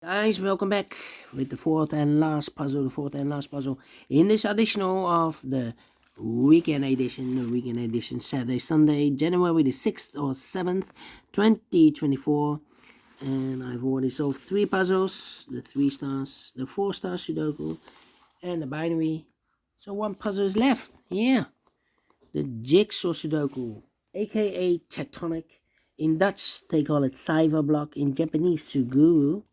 Guys, welcome back with the fourth and last puzzle in this additional of the weekend edition, Saturday, Sunday, January the 6th or 7th, 2024. And I've already solved 3 puzzles, the 3 stars, the 4-star Sudoku, and the binary. So 1 puzzle is left, yeah. The jigsaw Sudoku, aka Tectonic. In Dutch, they call it cyber block. In Japanese, Suguru.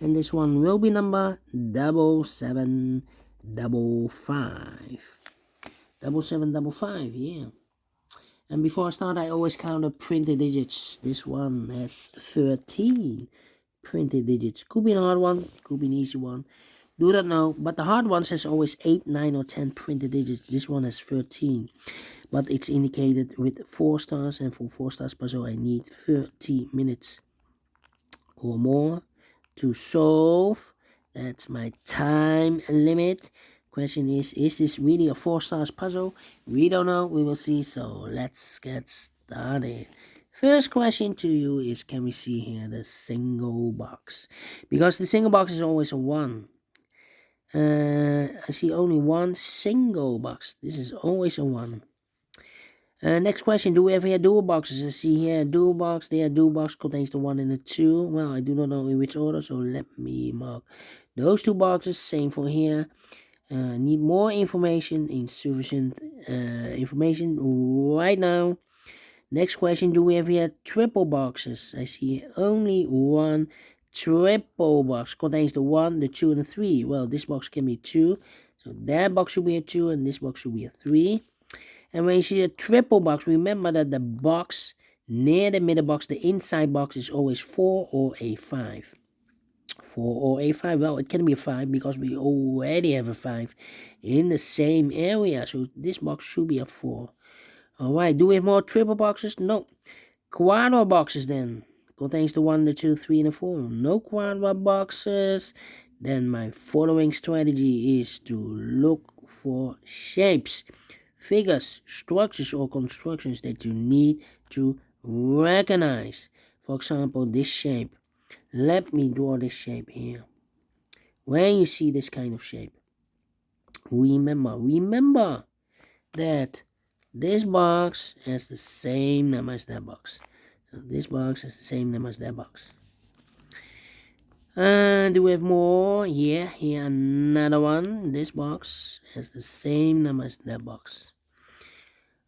And this one will be number 7755. 7755, yeah. And before I start, I always count the printed digits. This one has 13 printed digits. Could be a hard one, could be an easy one. Do not know, but the hard ones has always 8, 9, or 10 printed digits. This one has 13. But it's indicated with 4 stars, and for 4 stars puzzle, I need 30 minutes or more to solve. That's my time limit. Question is this really a 4 stars puzzle? We don't know, we will see. So let's get started. First question to you is, can we see here the single box? Because the single box is always a 1. I see only 1 single box. This is always a 1. Next question, do we have here dual boxes? I see here dual box. There, dual box contains the 1 and the 2. Well, I do not know in which order, so let me mark those 2 boxes. Same for here. Need more information, insufficient information right now. Next question, do we have here triple boxes? I see only 1 triple box. Contains the 1, the 2, and the 3. Well, this box can be 2. So that box should be a 2, and this box should be a 3. And when you see a triple box, remember that the box near the middle box, the inside box, is always 4 or a 5. 4 or a 5. Well, it can be a 5 because we already have a 5 in the same area. So this box should be a 4. Alright, do we have more triple boxes? No. Quadra boxes then. Contains the 1, the 2, 3, and the 4. No quadra boxes. Then my following strategy is to look for shapes, figures, structures, or constructions that you need to recognize. For example, this shape. Let me draw this shape here. When you see this kind of shape, remember that this box has the same number as that box. So this box has the same number as that box. Do we have more? Yeah, here another one. This box has the same number as that box.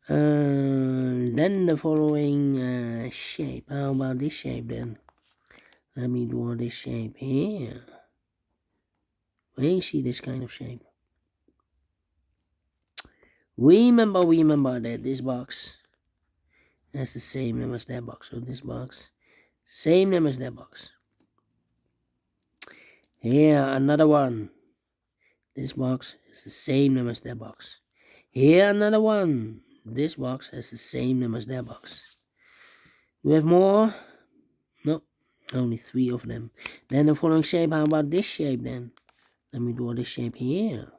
Then the following shape. How about this shape then? Let me draw this shape here. When you see this kind of shape, remember that this box has the same number as that box. So this box, same number as that box. Here, another one. This box has the same number as that box. Here, another one. This box has the same number as that box. Do we have more? No, only 3 of them. Then the following shape, how about this shape then? Let me draw this shape here.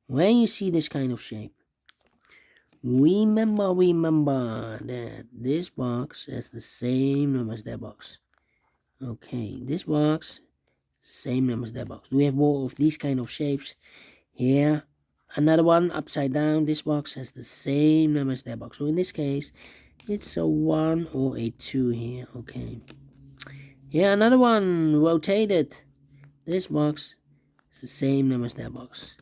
When you see this kind of shape, remember that this box has the same number as that box. Okay, this box, same number as that box. Do we have more of these kind of shapes? Here, another one upside down. This box has the same number as that box. So in this case, it's a 1 or a 2 here. Okay. Here, another one rotated. This box is the same number as that box.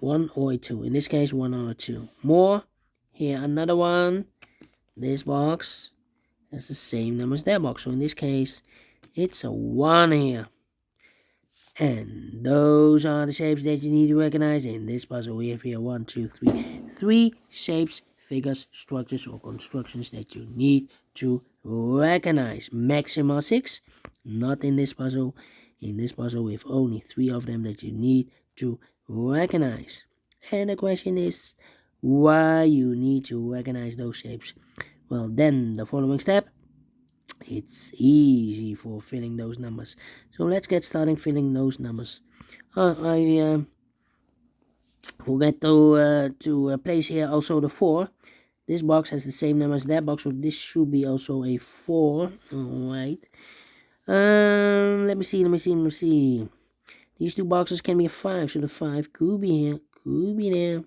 1 or a 2. In this case, 1 or a 2. More. Here, another one. This box has the same number as that box. So in this case, it's a 1 here. And those are the shapes that you need to recognize in this puzzle. We have here 1, 2, 3. 3 shapes, figures, structures, or constructions that you need to recognize. Maximum 6. Not in this puzzle. In this puzzle, we have only 3 of them that you need to recognize. And the question is, why you need to recognize those shapes? Well, then the following step, it's easy for filling those numbers. So let's get started filling those numbers. I forget to place here also the 4. This box has the same number as that box, so this should be also a 4. Alright. Let me see. These two boxes can be a 5, so the 5 could be here, could be there.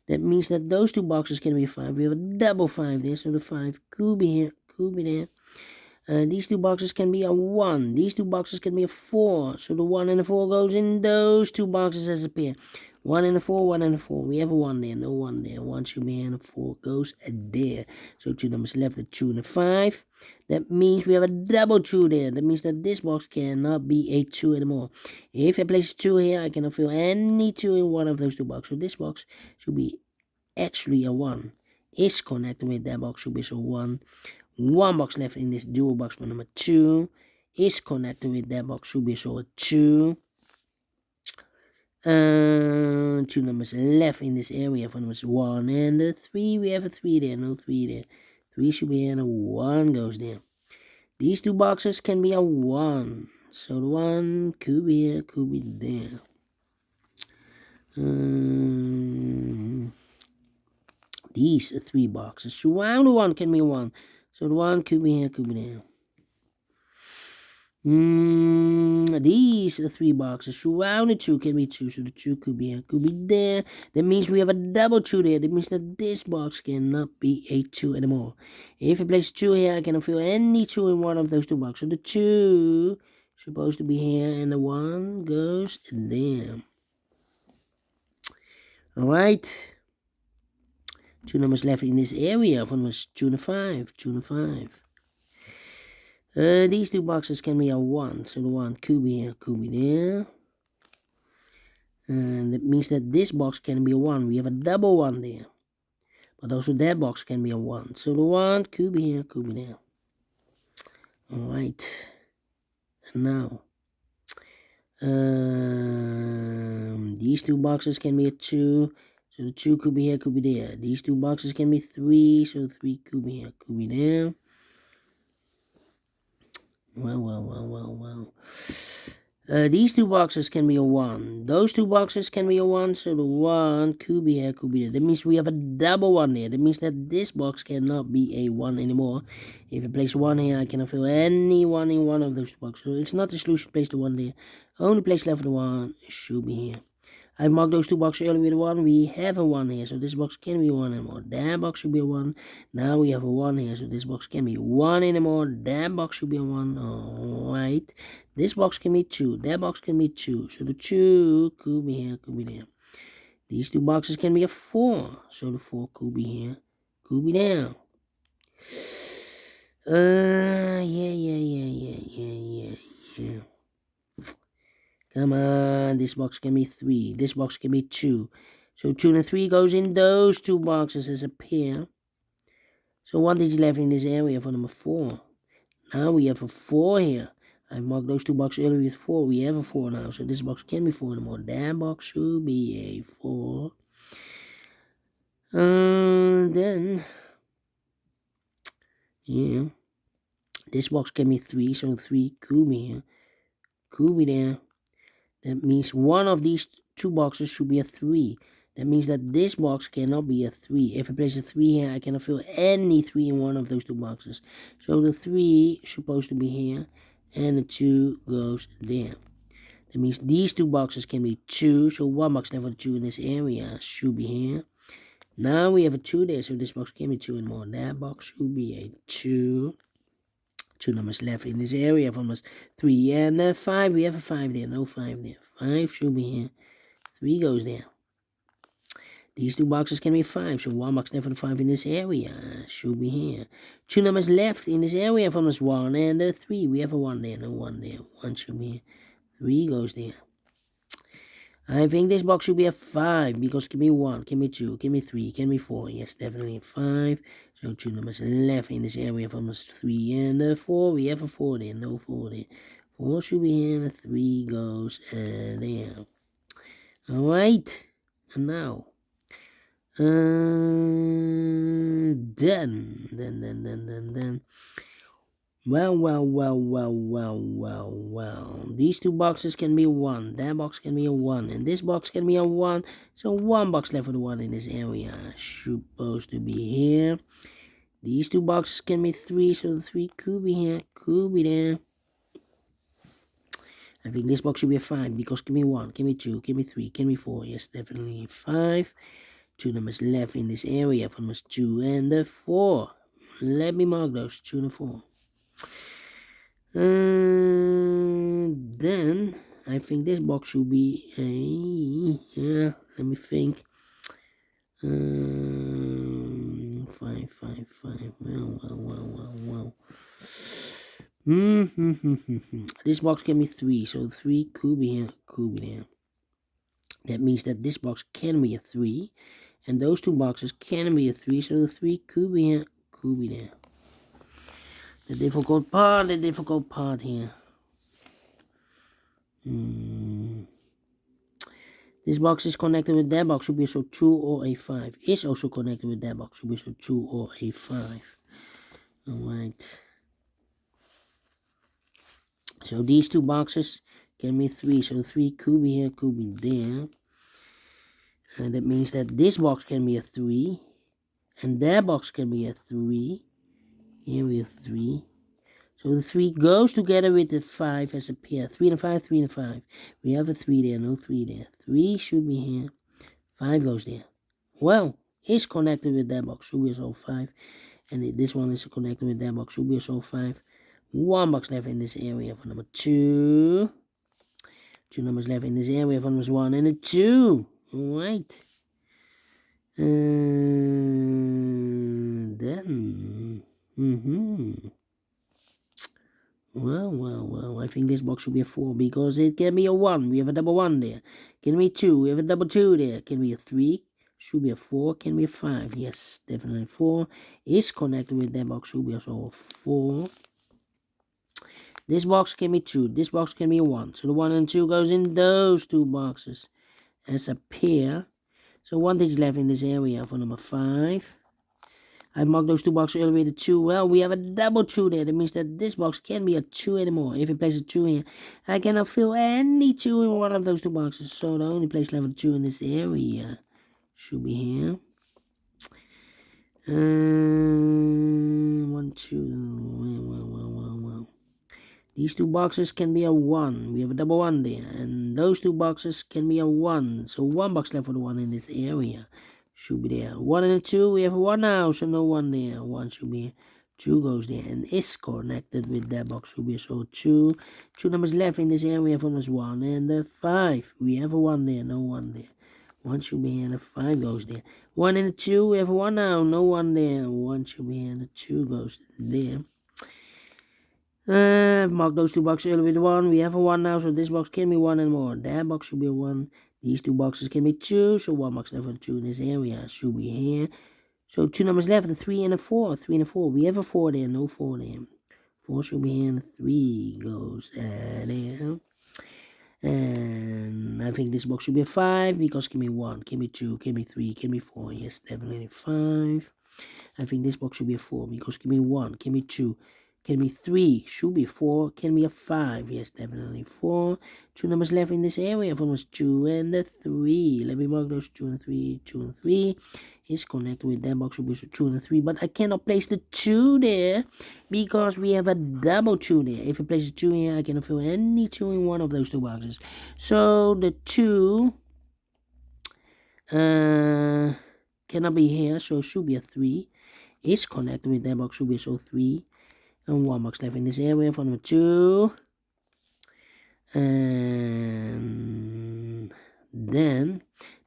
That means that those two boxes can be a 5. We have a double 5 there, so the 5 could be here, could be there. These two boxes can be a 1. These two boxes can be a 4. So the 1 and the 4 goes in those two boxes as a pair. 1 and a 4, 1 and a 4. We have a 1 there, no 1 there. 1 should be here and a 4 goes there. So 2 numbers left, a 2 and a 5. That means we have a double 2 there. That means that this box cannot be a 2 anymore. If I place 2 here, I cannot fill any 2 in one of those two boxes. So this box should be actually a 1. Is connected with that box, should be so 1. One box left in this dual box for number 2 is connected with that box, should be so a 2. 2 numbers left in this area for numbers 1 and the 3. We have a 3 there, no 3 there. 3 should be here and a 1 goes there. These two boxes can be a 1. So the 1 could be here, could be there. These 3 boxes surround the 1 can be a 1. So the 1 could be here, could be there. These 3 boxes surround the 2 can be 2. So the 2 could be here, could be there. That means we have a double 2 there. That means that this box cannot be a 2 anymore. If I place 2 here, I cannot fill any 2 in one of those two boxes. So the 2 is supposed to be here and the 1 goes there. Alright. 2 numbers left in this area for numbers 2 and 5. 2 and 5. These two boxes can be a 1. So the 1 could be here, could be there. And that means that this box can be a 1. We have a double 1 there. But also that box can be a 1. So the 1 could be here, could be there. Alright. And now. These two boxes can be a 2. So the 2 could be here, could be there. These two boxes can be 3. So the 3 could be here, could be there. Well. These two boxes can be a 1. Those two boxes can be a 1. So the 1 could be here, could be there. That means we have a double 1 there. That means that this box cannot be a 1 anymore. If I place 1 here, I cannot fill any 1 in one of those two boxes. So it's not the solution, place the 1 there. Only place left the 1 should be here. I marked those two boxes earlier with a 1. We have a 1 here, so this box can be 1 anymore. That box should be a 1. Now we have a 1 here, so this box can be 1 anymore. That box should be a 1. Alright. This box can be 2. That box can be 2. So the 2 could be here, could be there. These two boxes can be a 4. So the 4 could be here, could be there. Yeah. Come on, this box can be 3. This box can be 2. So 2 and 3 goes in those two boxes as a pair. So 1 digit left in this area for number 4. Now we have a 4 here. I marked those two boxes earlier with 4. We have a 4 now. So this box can be 4 anymore. That box should be a 4. Then, yeah. This box can be 3. So 3 could be here. Could be there. That means one of these two boxes should be a 3. That means that this box cannot be a 3. If I place a 3 here, I cannot fill any 3 in one of those two boxes. So the 3 is supposed to be here, and the 2 goes there. That means these two boxes can be 2. So 1 box left for the 2 in this area should be here. Now we have a 2 there, so this box can be 2 and more. That box should be a 2. 2 numbers left in this area from us 3 and 5. We have a 5 there, no 5 there. 5 should be here. 3 goes there. These two boxes can be 5, so 1 box left for the 5 in this area should be here. 2 numbers left in this area from us 1 and 3. We have a 1 there, no 1 there. 1 should be here. 3 goes there. I think this box should be a 5 because it can be 1, can be 2, can be 3, can be 4. Yes, definitely 5. So 2 numbers left in this area from us 3 and 4. We have a 4 there, no 4 there. 4 should be here and 3 goes there. Alright, and now. Then. Well. These two boxes can be 1. That box can be a 1. And this box can be a 1. So 1 box left for the 1 in this area. Supposed to be here. These two boxes can be 3. So the 3 could be here. Could be there. I think this box should be a 5 because give me 1, give me 2, give me 3, give me 4. Yes, definitely 5. 2 numbers left in this area for numbers 2 and 4. Let me mark those 2 and 4. Then I think this box should be a, yeah, let me think. 5, 5, 5. Well. This box can be 3, so 3 could be here, could be there. That means that this box can be a 3, and those two boxes can be a 3, so the 3 could be here, could be there. The difficult part here. This box is connected with that box, should be so 2 or a 5. Is also connected with that box, should be so 2 or a 5. Alright. So these two boxes can be 3, so 3 could be here, could be there. And that means that this box can be a 3, and that box can be a 3. Here we have 3. So the 3 goes together with the 5 as a pair. 3 and 5, 3 and 5. We have a 3 there, no 3 there. 3 should be here. 5 goes there. Well, is connected with that box, should be also 5. And this one is connected with that box, should be also 5. 1 box left in this area for number 2. 2 numbers left in this area for numbers 1 and a 2. Alright. Then. Well, I think this box should be a 4 because it can be a 1. We have a double 1 there. Can be 2. We have a double 2 there. Can be a 3. Should be a 4. Can be a 5. Yes, definitely 4. Is connected with that box. Should be also a 4. This box can be 2. This box can be a 1. So the 1 and 2 goes in those two boxes as a pair. So 1 is left in this area for number 5. I marked those two boxes earlier with a 2. Well, we have a double 2 there. That means that this box can be a 2 anymore. If it places a 2 here, I cannot fill any 2 in one of those two boxes. So the only place left with 2 in this area should be here. 1, 2. Well. These two boxes can be a 1. We have a double 1 there. And those two boxes can be a 1. So 1 box left for the 1 in this area. Should be there. 1 and a 2. We have a 1 now, so no 1 there. 1 should be here. 2 goes there and is connected with that box. Should be so 2. 2 numbers left in this area from us 1 and a 5. We have a 1 there, no 1 there. 1 should be here and a 5 goes there. 1 and a 2. We have a 1 now, no 1 there. 1 should be here and a 2 goes there. Mark those two boxes earlier with 1. We have a 1 now, so this box can be 1 and more. That box should be a 1. These two boxes can be 2, so 1 box left for 2 in this area should be here. So 2 numbers left, the 3 and a 4. 3 and a 4. We have a 4 there, no 4 there. 4 should be here, and 3 goes there. And I think this box should be a 5 because can be 1, can be 2, can be 3, can be 4. Yes, definitely 5. I think this box should be a 4 because can be 1, can be 2. Can be 3, should be 4, can be a 5, yes, definitely 4. 2 numbers left in this area, from us 2 and a 3. Let me mark those 2 and 3, 2 and 3. Is connected with that box, should be 2 and 3, but I cannot place the 2 there, because we have a double 2 there. If I place a 2 here, I cannot fill any 2 in one of those two boxes. So the 2 cannot be here, so it should be a 3. Is connected with that box, should be so 3. And 1 box left in this area for number 2. And then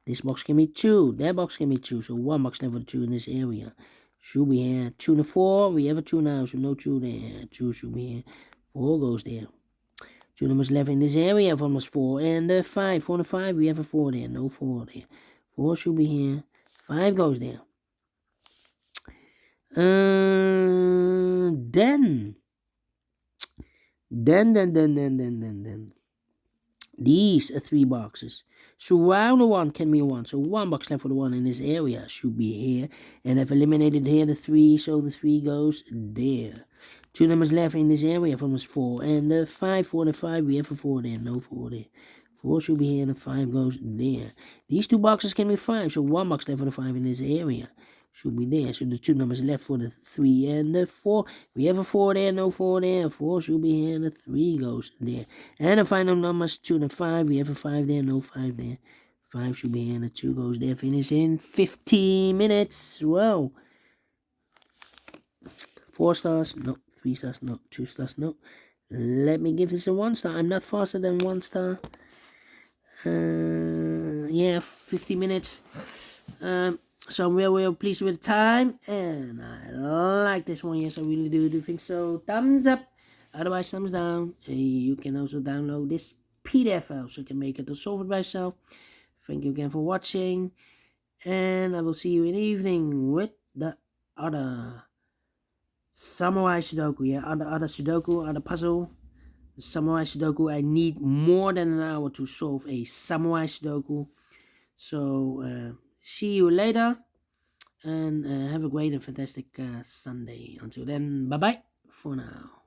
this box can be 2. That box can be 2. So 1 box left for 2 in this area. Should be here. 2 and 4. We have a 2 now, so no 2 there. 2 should be here. 4 goes there. 2 numbers left in this area for numbers 4 and 5. 4 and 5. We have a 4 there. No 4 there. 4 should be here. 5 goes there. Then these are 3 boxes. Surround the 1 can be a 1. So 1 box left for the 1 in this area should be here. And I've eliminated here the 3, so the 3 goes there. 2 numbers left in this area from us 4 and 5. 4 and 5. We have a 4 there. No 4 there. 4 should be here and the 5 goes there. These 2 boxes can be 5. So 1 box left for the 5 in this area should be there. So the two numbers left for the 3 and the 4. We have a 4 there, no 4 there. 4 should be here, and the 3 goes there. And the final numbers 2 and 5. We have a 5 there, no 5 there. 5 should be here, and the 2 goes there. Finish in 15 minutes. Well, 4 stars, no. 3 stars, no. 2 stars, no. Let me give this a 1 star. I'm not faster than 1 star. Yeah, 50 minutes. So I'm real pleased with the time, and I like this one. Yes, I really do think so. Thumbs up, otherwise thumbs down. You can also download this PDF file so you can make it or solve it by yourself. Thank you again for watching, and I will see you in the evening with the other Samurai Sudoku. Yeah, other Sudoku, other puzzle. The Samurai Sudoku. I need more than an hour to solve a Samurai Sudoku. So see you later, and have a great and fantastic Sunday. Until then, bye bye for now.